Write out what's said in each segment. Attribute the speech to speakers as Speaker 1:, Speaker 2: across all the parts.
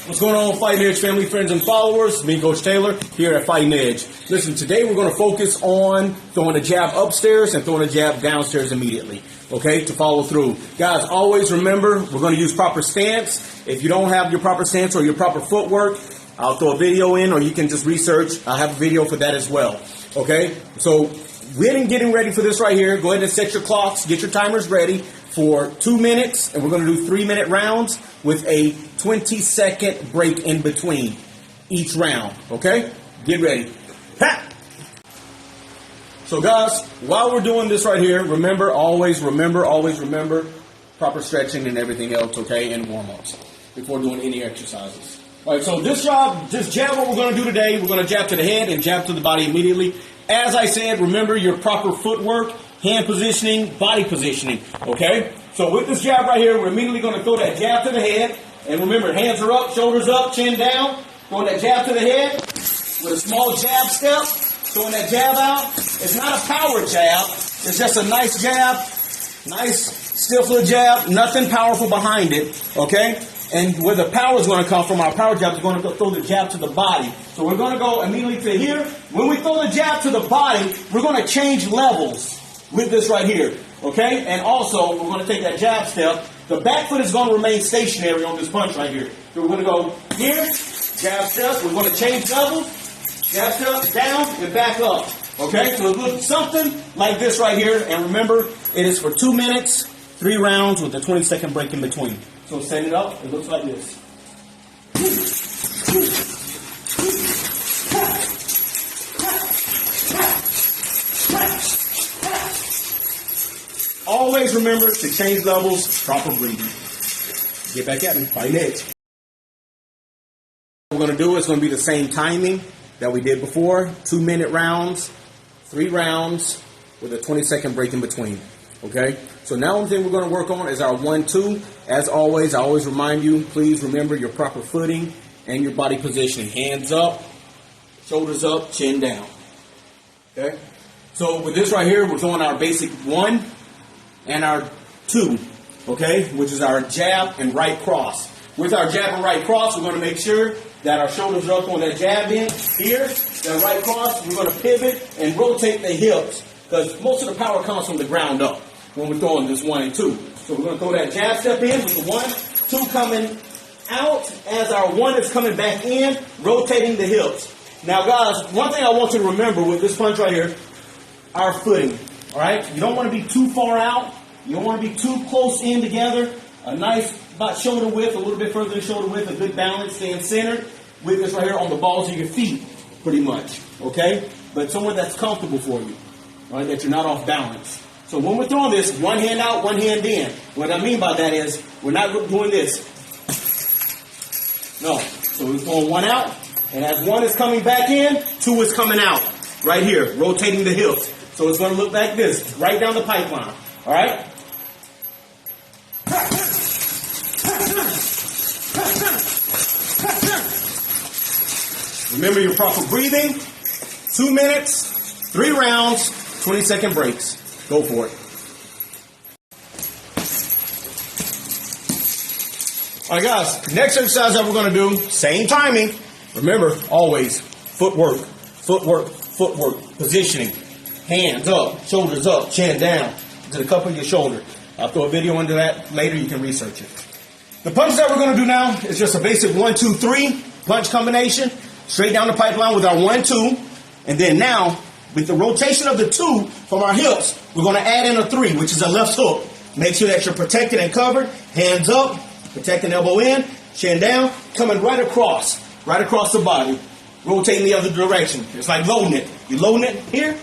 Speaker 1: What's going on, Fighting Edge family, friends, and followers? Me, Coach Taylor, here at Fighting Edge. Listen, today we're going to focus on throwing a jab upstairs and throwing a jab downstairs immediately, okay, to follow through. Guys, always remember, we're going to use proper stance. If you don't have your proper stance or your proper footwork, I'll throw a video in, or you can just research. I'll have a video for that as well, okay? So, we're getting ready for this right here. Go ahead and set your clocks, get your timers ready for 2 minutes, and we're going to do 3-minute rounds with a 20-second break in between each round, okay? Get ready. Ha! So guys, while we're doing this right here, always remember proper stretching and everything else, okay, and warm-ups before doing any exercises. All right, so this jab, what we're going to do today, we're going to jab to the head and jab to the body immediately. As I said, remember your proper footwork, hand positioning, body positioning, okay? So with this jab right here, we're immediately going to throw that jab to the head. And remember, hands are up, shoulders up, chin down. Throwing that jab to the head with a small jab step. Throwing that jab out. It's not a power jab. It's just a nice jab. Nice, stiff little jab. Nothing powerful behind it, okay? And where the power is going to come from, our power jab is going to throw the jab to the body. So we're going to go immediately to here. When we throw the jab to the body, we're going to change levels with this right here. Okay? And also, we're going to take that jab step. The back foot is going to remain stationary on this punch right here. So we're going to go here, jab step. We're going to change levels. Jab step, down, and back up. Okay? So it looks something like this right here. And remember, it is for 2 minutes, 3 rounds with a 20-second break in between. So set it up. It looks like this. Always remember to change levels, proper breathing. Get back at me, Fighting Edge. What we're going to do is going to be the same timing that we did before. 2-minute rounds, 3 rounds with a 20-second break in between. Okay? So now one thing we're going to work on is our 1-2. As always, I always remind you, please remember your proper footing and your body positioning. Hands up, shoulders up, chin down. Okay? So with this right here, we're throwing our basic 1 and our 2, okay, which is our jab and right cross. With our jab and right cross, we're going to make sure that our shoulders are up on that jab in. Here, that right cross, we're going to pivot and rotate the hips, because most of the power comes from the ground up when we're throwing this 1 and 2. So we're going to throw that jab step in with the 1, 2 coming out as our 1 is coming back in, rotating the hips. Now, guys, one thing I want you to remember with this punch right here, our footing. All right? You don't want to be too far out. You don't want to be too close in together. A nice, about shoulder width, a little bit further than shoulder width, a good balance, staying centered with this right here on the balls of your feet, pretty much. Okay? But somewhere that's comfortable for you. All right? That you're not off balance. So when we're throwing this, 1 hand out, 1 hand in. What I mean by that is we're not doing this. No. So we're throwing 1 out, and as 1 is coming back in, 2 is coming out. Right here, rotating the hips. So it's going to look like this, right down the pipeline. All right? Remember your proper breathing. 2 minutes, 3 rounds, 20-second breaks. Go for it. All right, guys. Next exercise that we're going to do, same timing. Remember, always, footwork, positioning. Hands up, shoulders up, chin down to the cup of your shoulder. I'll throw a video into that later. You can research it. The punch that we're going to do now is just a basic 1-2-3 punch combination. Straight down the pipeline with our 1-2. And then now, with the rotation of the 2 from our hips, we're going to add in a 3, which is a left hook. Make sure that you're protected and covered. Hands up, protecting elbow in, chin down, coming right across the body. Rotating the other direction. It's like loading it. You're loading it here.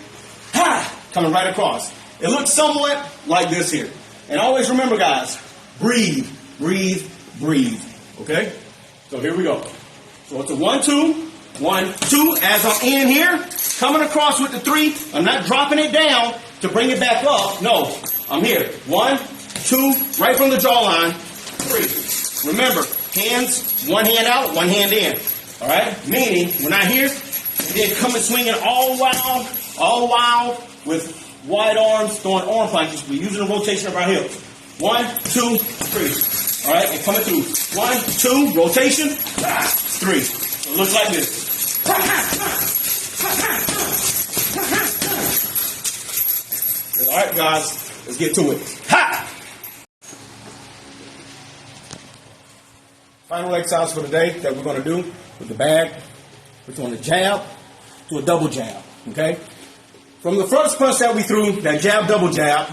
Speaker 1: Ha! Coming right across. It looks somewhat like this here. And always remember, guys, breathe, breathe, breathe. Okay? So here we go. So it's a 1-2, 1-2. As I'm in here, coming across with the 3. I'm not dropping it down to bring it back up. No, I'm here. 1, 2, right from the jawline. 3. Remember, hands, 1 hand out, 1 hand in. All right? Meaning, we're not here, and then coming swinging all the while with wide arms, throwing arm punches. We're using the rotation of our hips. 1, 2, 3. All right, and coming through. 1, 2, rotation. 3. So it looks like this. All right, guys, let's get to it. Ha! Final exercise for the day that we're going to do with the bag. We're doing a jab to a double jab, okay? From the first punch that we threw, that jab, double jab,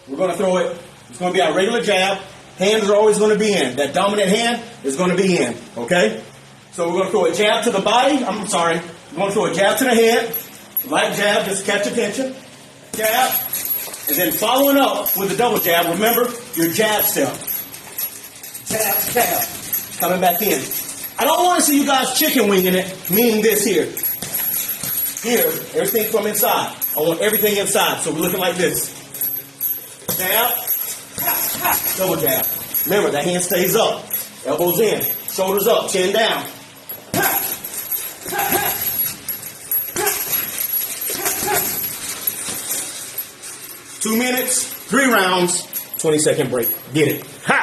Speaker 1: we're going to throw it. It's going to be our regular jab. Hands are always going to be in. That dominant hand is going to be in, okay? So we're going to throw a jab to the body. I'm sorry. We're going to throw a jab to the head. Light jab, just catch attention. Jab. And then following up with a double jab, remember your jab step. Jab, jab. Coming back in. I don't want to see you guys chicken winging it, meaning this here. Here, everything from inside. I want everything inside. So we're looking like this. Jab. Double jab. Remember, that hand stays up. Elbows in. Shoulders up. Chin down. 2 minutes, 3 rounds, 20-second break. Get it. Ha!